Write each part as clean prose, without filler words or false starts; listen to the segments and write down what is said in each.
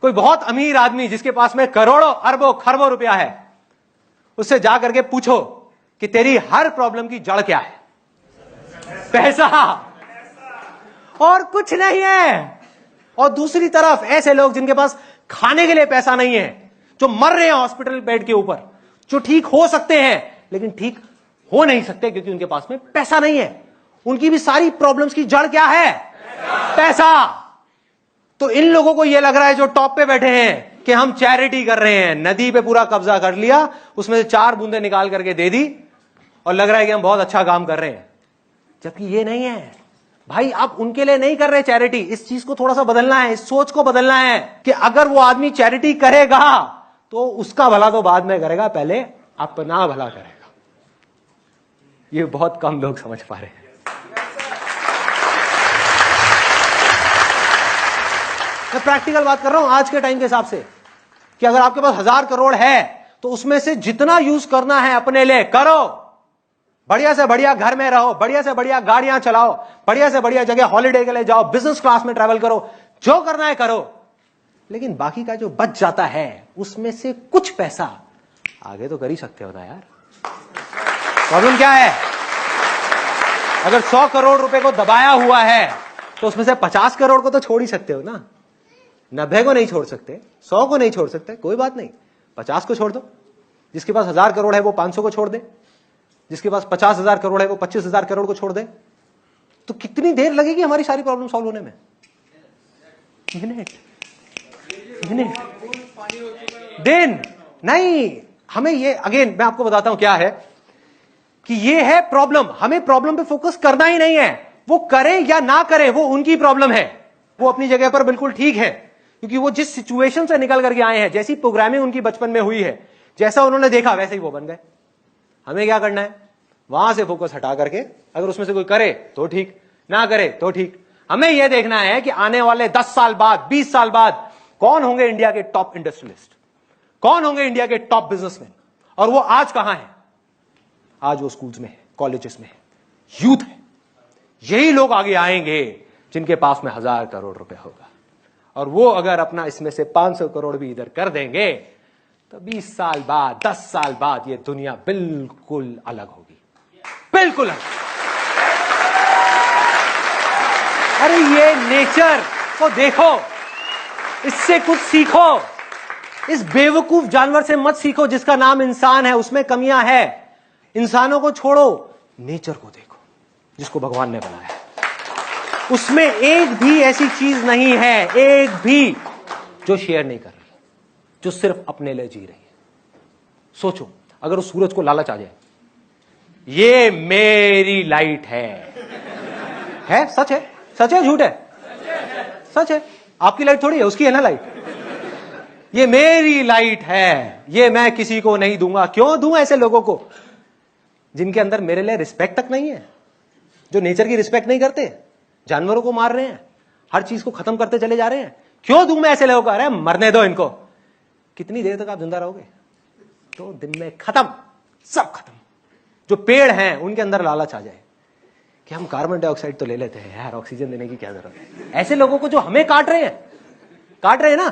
कोई बहुत अमीर आदमी जिसके पास में करोड़ों अरबों खरबों रुपया है, उससे जा करके पूछो कि तेरी हर प्रॉब्लम की जड़ क्या है? पैसा, और कुछ नहीं है। और दूसरी तरफ ऐसे लोग जिनके पास खाने के लिए पैसा नहीं है, जो मर रहे हैं हॉस्पिटल बेड के ऊपर, जो ठीक हो सकते हैं लेकिन ठीक हो नहीं सकते क्योंकि उनके पास में पैसा नहीं है। उनकी भी सारी प्रॉब्लम्स की जड़ क्या है? पैसा। तो इन लोगों को यह लग रहा है जो टॉप पे बैठे हैं कि हम चैरिटी कर रहे हैं, नदी पे पूरा कब्जा कर लिया, उसमें से 4 बूंदे निकाल करके दे दी और लग रहा है कि हम बहुत अच्छा काम कर रहे हैं, जबकि ये नहीं है भाई। आप उनके लिए नहीं कर रहे चैरिटी। इस चीज को थोड़ा सा बदलना है, इस सोच को बदलना है कि अगर वो आदमी चैरिटी करेगा तो उसका भला तो बाद में करेगा, पहले अपना भला करेगा। ये बहुत कम लोग समझ पा रहे हैं। मैं प्रैक्टिकल बात कर रहा हूं आज के टाइम के हिसाब से, कि अगर आपके पास 1000 करोड़ है तो उसमें से जितना यूज करना है अपने लिए करो। बढ़िया से बढ़िया घर में रहो, बढ़िया से बढ़िया गाड़ियां चलाओ, बढ़िया से बढ़िया जगह हॉलिडे के लिए जाओ, बिजनेस क्लास में ट्रैवल करो, जो करना है करो। लेकिन बाकी का जो बच जाता है उसमें से कुछ पैसा आगे तो कर ही सकते हो ना यार। प्रॉब्लम क्या है? अगर 100 करोड़ रुपए को दबाया हुआ है तो उसमें से 50 करोड़ को तो छोड़ ही सकते हो ना। 90 को नहीं छोड़ सकते, 100 को नहीं छोड़ सकते, कोई बात नहीं, 50 को छोड़ दो। जिसके पास 1000 करोड़ है वो 500 को छोड़ दे, जिसके पास 50,000 करोड़ है वो 25,000 करोड़ को छोड़ दे। तो कितनी देर लगेगी हमारी सारी प्रॉब्लम सॉल्व होने में? मिनट, दिन नहीं। हमें ये, अगेन मैं आपको बताता हूं क्या है कि ये है प्रॉब्लम। हमें प्रॉब्लम पे फोकस करना ही नहीं है। वो करें या ना करें वो उनकी प्रॉब्लम है। वो अपनी जगह पर बिल्कुल ठीक है, क्योंकि वो जिस सिचुएशन से निकल करके आए हैं, जैसी प्रोग्रामिंग उनकी बचपन में हुई है, जैसा उन्होंने देखा वैसे ही वो बन गए। हमें क्या करना है? वहां से फोकस हटा करके, अगर उसमें से कोई करे तो ठीक, ना करे तो ठीक, हमें यह देखना है कि आने वाले 10 साल बाद, 20 साल बाद कौन होंगे इंडिया के टॉप इंडस्ट्रियलिस्ट, कौन होंगे इंडिया के टॉप बिजनेसमैन। और वो आज कहां है? आज वो स्कूल्स में है, कॉलेजेस में है, यूथ है। यही लोग आगे आएंगे जिनके पास में 1000 करोड़ रुपए होगा। और वो अगर अपना इसमें से 500 करोड़ भी इधर कर देंगे तो 20 साल बाद, 10 साल बाद ये दुनिया बिल्कुल अलग होगी, बिल्कुल अलग। अरे ये नेचर को देखो, इससे कुछ सीखो। इस बेवकूफ जानवर से मत सीखो जिसका नाम इंसान है, उसमें कमियां है। इंसानों को छोड़ो, नेचर को देखो जिसको भगवान ने बनाया है। उसमें एक भी ऐसी चीज नहीं है, एक भी, जो शेयर नहीं कर रही, जो सिर्फ अपने लिए जी रही है। सोचो, अगर उस सूरज को लालच आ जाए, ये मेरी लाइट है सच है, सच है झूठ है? सच है। आपकी लाइट थोड़ी है, उसकी है ना लाइट। ये मेरी लाइट है, ये मैं किसी को नहीं दूंगा। क्यों दूं ऐसे लोगों को जिनके अंदर मेरे लिए रिस्पेक्ट तक नहीं है, जो नेचर की रिस्पेक्ट नहीं करते, जानवरों को मार रहे हैं, हर चीज को खत्म करते चले जा रहे हैं। क्यों दूं मैं ऐसे लोगों को? अरे मरने दो इनको। कितनी देर तक आप जिंदा रहोगे? 2 दिन में खत्म, सब खत्म। जो पेड़ हैं उनके अंदर लालच आ जाए कि हम कार्बन डाइऑक्साइड तो ले लेते हैं यार, ऑक्सीजन देने की क्या जरूरत है। ऐसे लोगों को जो हमें काट रहे हैं ना,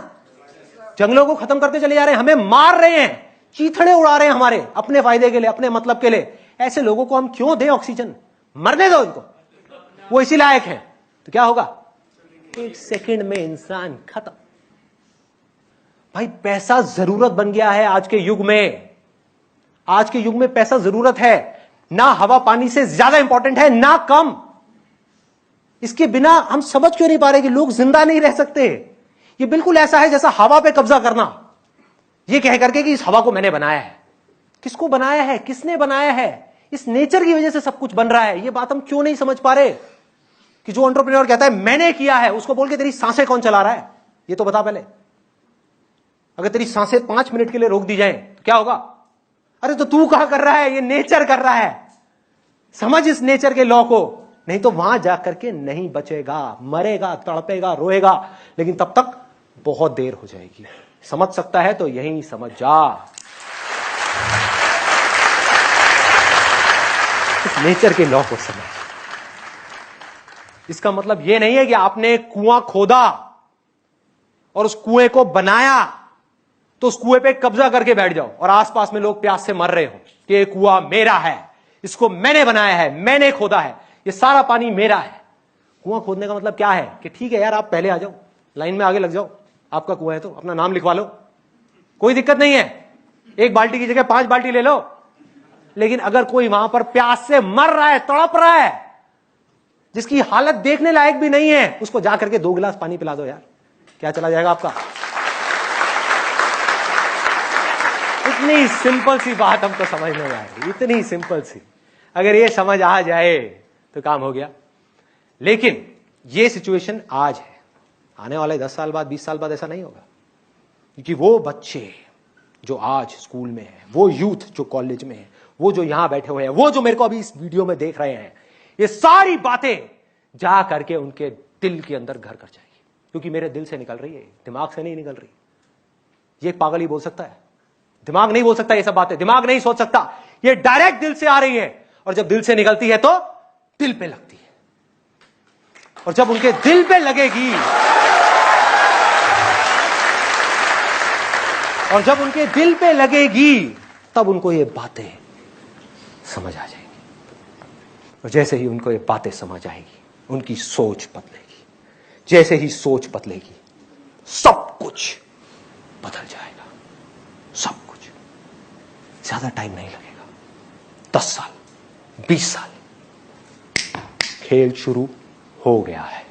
जंगलों को खत्म करते चले जा रहे हैं, हमें मार रहे हैं, चीथड़े उड़ा रहे हैं हमारे अपने फायदे के लिए, अपने मतलब के लिए। ऐसे लोगों को हम क्यों दें ऑक्सीजन? मरने दो इनको, वो इसी लायक है। तो क्या होगा? 1 सेकंड में इंसान खत्म। भाई पैसा जरूरत बन गया है आज के युग में। आज के युग में पैसा जरूरत है, ना हवा पानी से ज्यादा इंपॉर्टेंट है, ना कम। इसके बिना हम समझ क्यों नहीं पा रहे कि लोग जिंदा नहीं रह सकते। ये बिल्कुल ऐसा है जैसा हवा पे कब्जा करना, ये कह करके कि इस हवा को मैंने बनाया है। किसको बनाया है? किसने बनाया है? इस नेचर की वजह से सब कुछ बन रहा है। ये बात हम क्यों नहीं समझ पा रहे कि जो एंटरप्रेन्योर कहता है मैंने किया है, उसको बोल के तेरी सांसें कौन चला रहा है ये तो बता पहले। अगर तेरी सांसें 5 मिनट के लिए रोक दी जाए तो क्या होगा? अरे तो तू कहां कर रहा है? ये नेचर कर रहा है। समझ इस नेचर के लॉ को, नहीं तो वहां जाकर के नहीं बचेगा, मरेगा, तड़पेगा, रोएगा। लेकिन तब तक बहुत देर हो जाएगी। समझ सकता है तो यही समझ जा। इस नेचर के लॉ को समझ। इसका मतलब यह नहीं है कि आपने कुआं खोदा और उस कुएं को बनाया, तो उस कुएं पे कब्जा करके बैठ जाओ और आसपास में लोग प्यास से मर रहे हो कि ये कुआं मेरा है, इसको मैंने बनाया है, मैंने खोदा है, ये सारा पानी मेरा है। कुआं खोदने का मतलब क्या है कि ठीक है यार, आप पहले आ जाओ, लाइन में आगे लग जाओ, आपका कुआं है तो अपना नाम लिखवा लो, कोई दिक्कत नहीं है, 1 बाल्टी की जगह 5 बाल्टी ले लो। लेकिन अगर कोई वहां पर प्यास से मर रहा है, तड़प रहा है, जिसकी हालत देखने लायक भी नहीं है, उसको जाकर के 2 गिलास पानी पिला दो यार, क्या चला जाएगा आपका? इतनी सिंपल सी बात हमको समझ में आएगी, इतनी सिंपल सी, अगर ये समझ आ जाए तो काम हो गया। लेकिन ये सिचुएशन आज है, आने वाले 10 साल बाद, 20 साल बाद ऐसा नहीं होगा, क्योंकि वो बच्चे जो आज स्कूल में है, वो यूथ जो कॉलेज में है, वो जो यहां बैठे हुए हैं, वो जो मेरे को अभी इस वीडियो में देख रहे हैं, ये सारी बातें जा करके उनके दिल के अंदर घर कर जाएगी, क्योंकि मेरे दिल से निकल रही है, दिमाग से नहीं निकल रही। ये पागल ही बोल सकता है, दिमाग नहीं बोल सकता ये सब बातें, दिमाग नहीं सोच सकता, ये डायरेक्ट दिल से आ रही है, और जब दिल से निकलती है तो दिल पे लगती है, और जब उनके दिल पे लगेगी, और जब उनके दिल पे लगेगी, तब उनको ये बातें समझ आ जाएगी, और जैसे ही उनको ये बातें समझ आएगी, उनकी सोच बदलेगी, जैसे ही सोच बदलेगी, सब कुछ बदल जाएगा, सब कुछ। ज्यादा टाइम नहीं लगेगा, 10 साल, 20 साल, खेल शुरू हो गया है।